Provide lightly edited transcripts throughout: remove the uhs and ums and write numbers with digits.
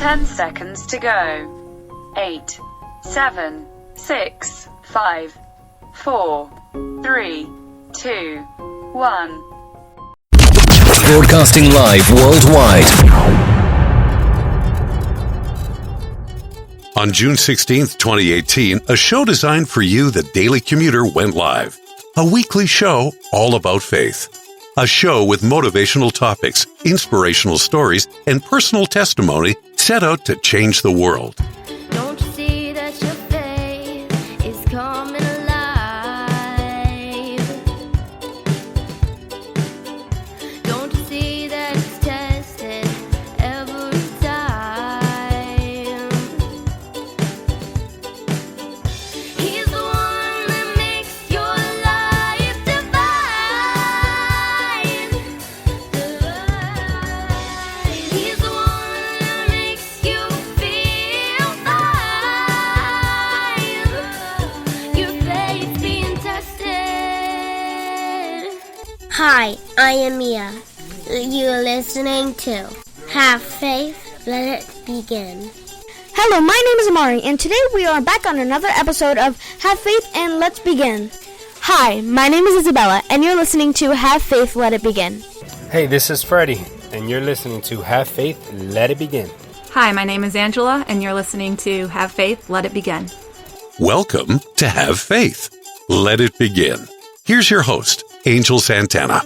10 seconds to go. 8, 7, 6, 5, 4, 3, 2, 1. Broadcasting live worldwide. On June 16th, 2018, a show designed for you, the Daily Commuter, went live. A weekly show all about faith. A show with motivational topics, inspirational stories, and personal testimony set out to change the world. Don't you see that your faith is coming alive? Don't you see that it's tested every time? He's the one that makes your life divine. He's the one that makes you feel fine. Your faith's being tested. Hi, I am Mia. You're listening to Have Faith, Let It Begin. Hello, my name is Amari, and today we are back on another episode of Have Faith and Let's Begin. Hi, my name is Isabella, and you're listening to Have Faith, Let It Begin. Hey, this is Freddie, and you're listening to Have Faith, Let It Begin. Hi, my name is Angela, and you're listening to Have Faith, Let It Begin. Welcome to Have Faith. Let it begin. Here's your host, Angel Santana.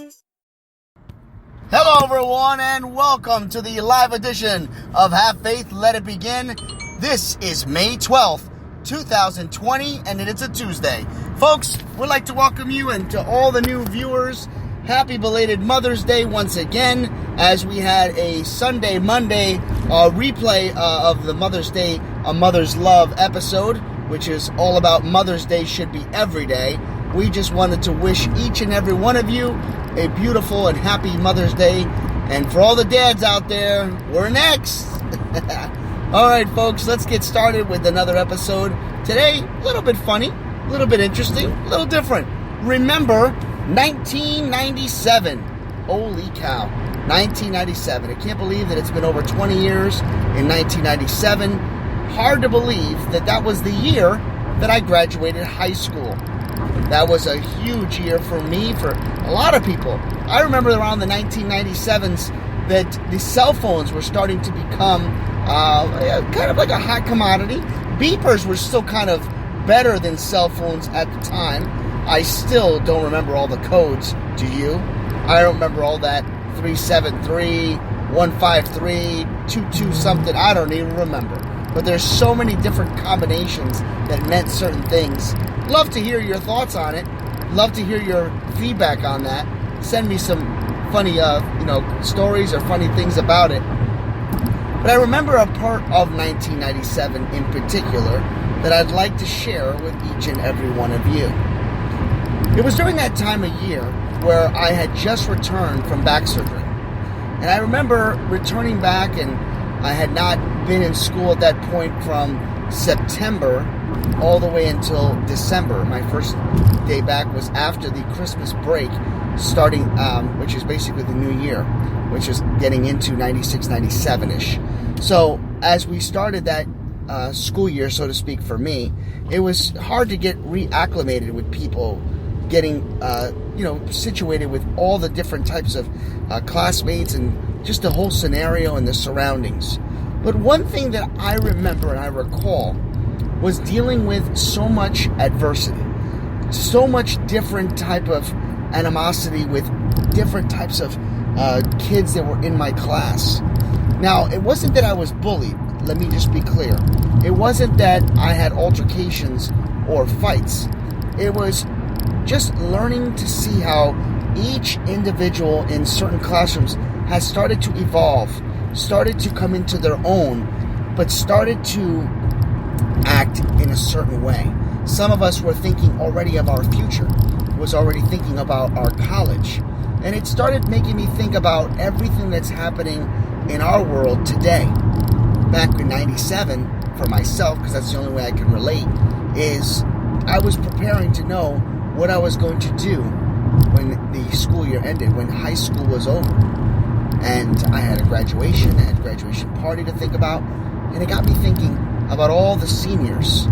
Hello, everyone, and welcome to the live edition of Have Faith, Let It Begin. This is May 12th, 2020, and it is a Tuesday. Folks, we'd like to welcome you and to all the new viewers. Happy belated Mother's Day once again, as we had a Sunday, Monday replay of the Mother's Day, A Mother's Love episode, which is all about Mother's Day should be every day. We just wanted to wish each and every one of you a beautiful and happy Mother's Day. And for all the dads out there, we're next. All right, folks, let's get started with another episode. Today, a little bit funny, a little bit interesting, a little different. Remember 1997. Holy cow. 1997. I can't believe that it's been over 20 years in 1997. Hard to believe that that was the year that I graduated high school. That was a huge year for me, for a lot of people. I remember around the 1997s that the cell phones were starting to become kind of like a hot commodity. Beepers were still kind of better than cell phones at the time. I still don't remember all the codes. Do you? I don't remember all that 373, 153, 22 something. I don't even remember. But there's so many different combinations that meant certain things. Love to hear your thoughts on it. Love to hear your feedback on that. Send me some funny, stories or funny things about it. But I remember a part of 1997 in particular that I'd like to share with each and every one of you. It was during that time of year where I had just returned from back surgery. And I remember returning back, and I had not been in school at that point from September all the way until December. My first day back was after the Christmas break, starting, which is basically the new year, which is getting into 96, 97-ish. So as we started that school year, so to speak, for me, it was hard to get reacclimated with people, getting, situated with all the different types of classmates and just the whole scenario and the surroundings. But one thing that I remember and I recall was dealing with so much adversity, so much different type of animosity with different types of kids that were in my class. Now, it wasn't that I was bullied. Let me just be clear. It wasn't that I had altercations or fights. It was just learning to see how each individual in certain classrooms has started to evolve, started to come into their own, but started to act in a certain way. Some of us were thinking already of our future, was already thinking about our college. And it started making me think about everything that's happening in our world today. Back in 97, for myself, because that's the only way I can relate, is I was preparing to know what I was going to do when the school year ended, when high school was over. And I had a graduation party to think about, and it got me thinking about all the seniors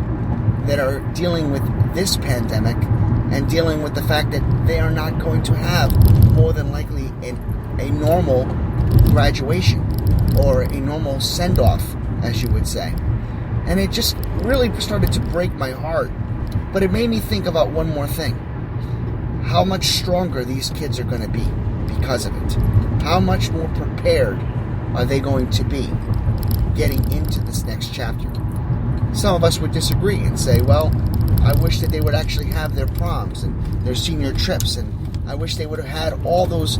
that are dealing with this pandemic and dealing with the fact that they are not going to have, more than likely, a normal graduation or a normal send-off, as you would say. And it just really started to break my heart. But it made me think about one more thing. How much stronger these kids are going to be because of it. How much more prepared are they going to be getting into this next chapter? Some of us would disagree and say, well, I wish that they would actually have their proms and their senior trips, and I wish they would have had all those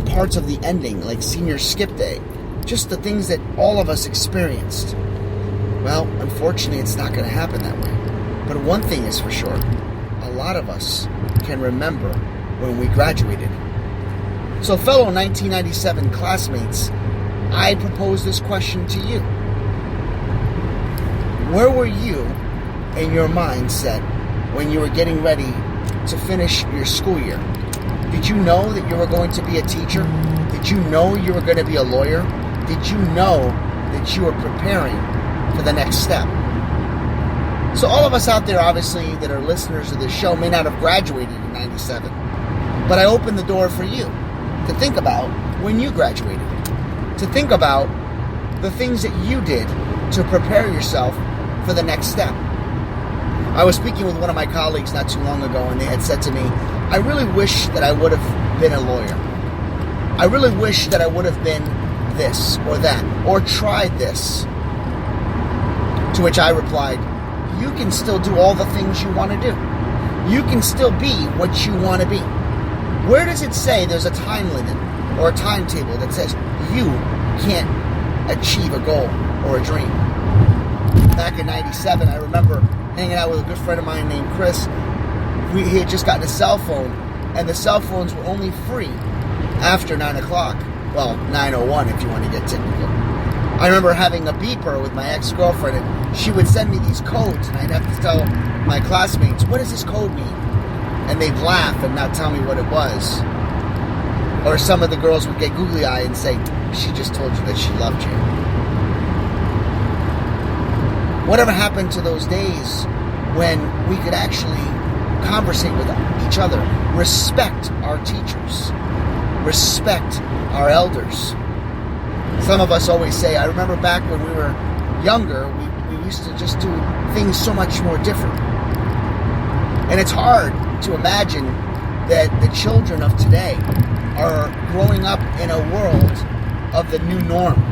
parts of the ending, like senior skip day, just the things that all of us experienced. Well, unfortunately, it's not going to happen that way. But one thing is for sure, a lot of us can remember when we graduated. So, fellow 1997 classmates, I propose this question to you. Where were you in your mindset when you were getting ready to finish your school year? Did you know that you were going to be a teacher? Did you know you were going to be a lawyer? Did you know that you were preparing for the next step? So all of us out there, obviously, that are listeners of this show may not have graduated in 97. But I opened the door for you to think about when you graduated. To think about the things that you did to prepare yourself for the next step. I was speaking with one of my colleagues not too long ago, and they had said to me, I really wish that I would have been a lawyer. I really wish that I would have been this or that, or tried this. To which I replied, you can still do all the things you want to do. You can still be what you want to be. Where does it say there's a time limit or a timetable that says you can't achieve a goal or a dream? Back in 97, I remember hanging out with a good friend of mine named Chris. He had just gotten a cell phone, and the cell phones were only free after 9 o'clock. Well, 9:01 if you want to get technical. I remember having a beeper with my ex-girlfriend, and she would send me these codes, and I'd have to tell my classmates, what does this code mean? And they'd laugh and not tell me what it was. Or some of the girls would get googly-eyed and say, she just told you that she loved you. Whatever happened to those days when we could actually conversate with each other, respect our teachers, respect our elders? Some of us always say, I remember back when we were younger, we used to just do things so much more different. And it's hard to imagine that the children of today are growing up in a world of the new norm.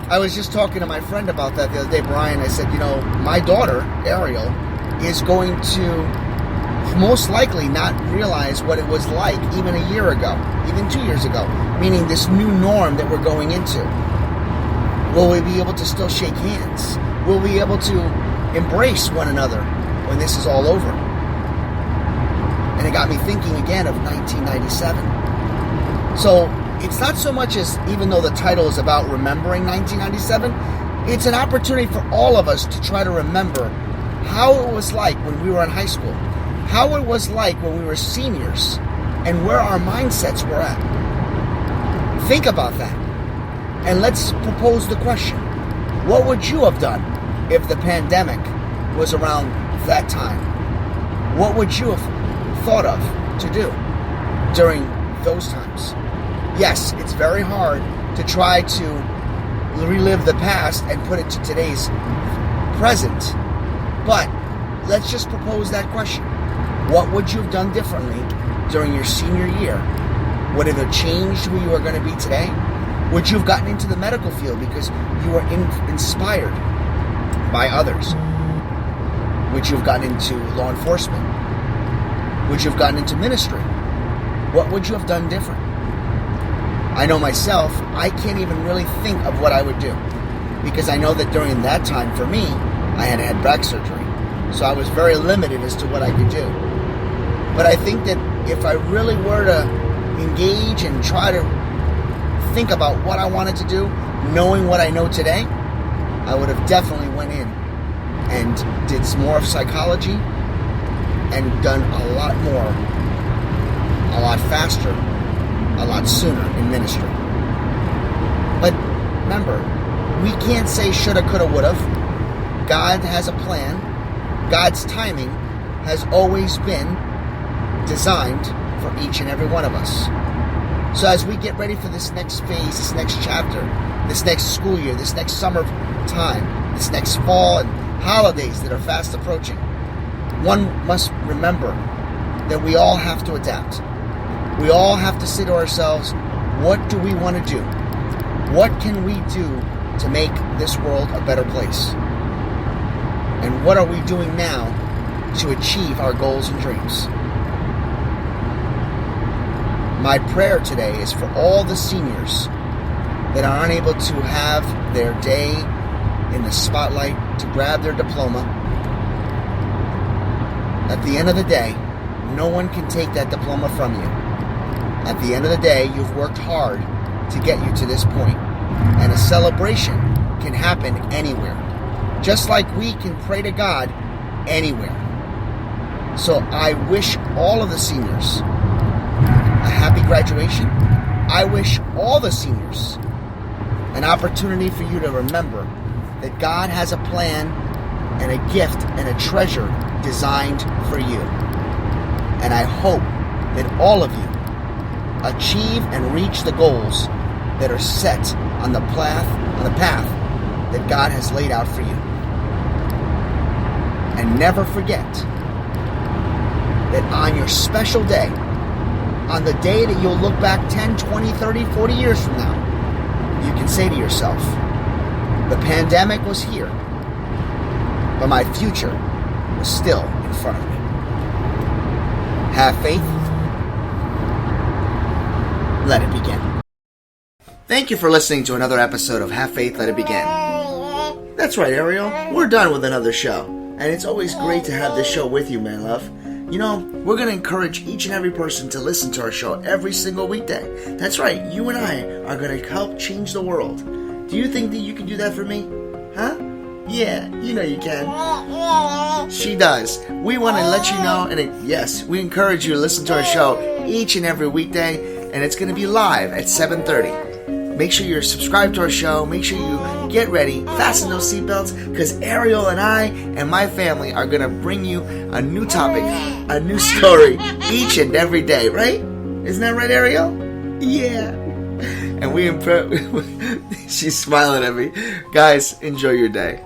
I was just talking to my friend about that the other day, Brian. I said, my daughter, Ariel, is going to most likely not realize what it was like even a year ago, even 2 years ago, meaning this new norm that we're going into. Will we be able to still shake hands? Will we be able to embrace one another when this is all over? And it got me thinking again of 1997. So it's not so much as, even though the title is about remembering 1997, it's an opportunity for all of us to try to remember how it was like when we were in high school, how it was like when we were seniors, and where our mindsets were at. Think about that. And let's propose the question. What would you have done if the pandemic was around that time? What would you have thought of to do during those times? Yes, it's very hard to try to relive the past and put it to today's present. But let's just propose that question. What would you have done differently during your senior year? Would it have changed who you are going to be today? Would you have gotten into the medical field because you were inspired by others? Would you have gotten into law enforcement? Would you have gotten into ministry? What would you have done different? I know myself, I can't even really think of what I would do, because I know that during that time for me, I had had back surgery. So I was very limited as to what I could do. But I think that if I really were to engage and try to think about what I wanted to do, knowing what I know today, I would have definitely went in and did some more of psychology and done a lot more, a lot faster, a lot sooner in ministry. But remember, we can't say shoulda, coulda, would've. God has a plan. God's timing has always been designed for each and every one of us. So as we get ready for this next phase, this next chapter, this next school year, this next summer time, this next fall and holidays that are fast approaching, one must remember that we all have to adapt. We all have to say to ourselves, what do we want to do? What can we do to make this world a better place? And what are we doing now to achieve our goals and dreams? My prayer today is for all the seniors that are unable to have their day in the spotlight to grab their diploma. At the end of the day, no one can take that diploma from you. At the end of the day, you've worked hard to get you to this point. And a celebration can happen anywhere. Just like we can pray to God anywhere. So I wish all of the seniors a happy graduation. I wish all the seniors an opportunity for you to remember that God has a plan and a gift and a treasure designed for you. And I hope that all of you achieve and reach the goals that are set on the path that God has laid out for you. And never forget that on your special day, on the day that you'll look back 10, 20, 30, 40 years from now, you can say to yourself, the pandemic was here, but my future was still in front of me. Have faith. Let it begin. Thank you for listening to another episode of Have Faith, Let It Begin. That's right, Ariel. We're done with another show. And it's always great to have this show with you, my love. You know, we're going to encourage each and every person to listen to our show every single weekday. That's right, you and I are going to help change the world. Do you think that you can do that for me? Huh? Yeah, you know you can. She does. We want to let you know, and yes, we encourage you to listen to our show each and every weekday, and it's going to be live at 7:30. Make sure you're subscribed to our show. Make sure you get ready, fasten those seatbelts, because Ariel and I and my family are going to bring you a new topic, a new story each and every day, right? Isn't that right, Ariel? Yeah. And she's smiling at me. Guys, enjoy your day.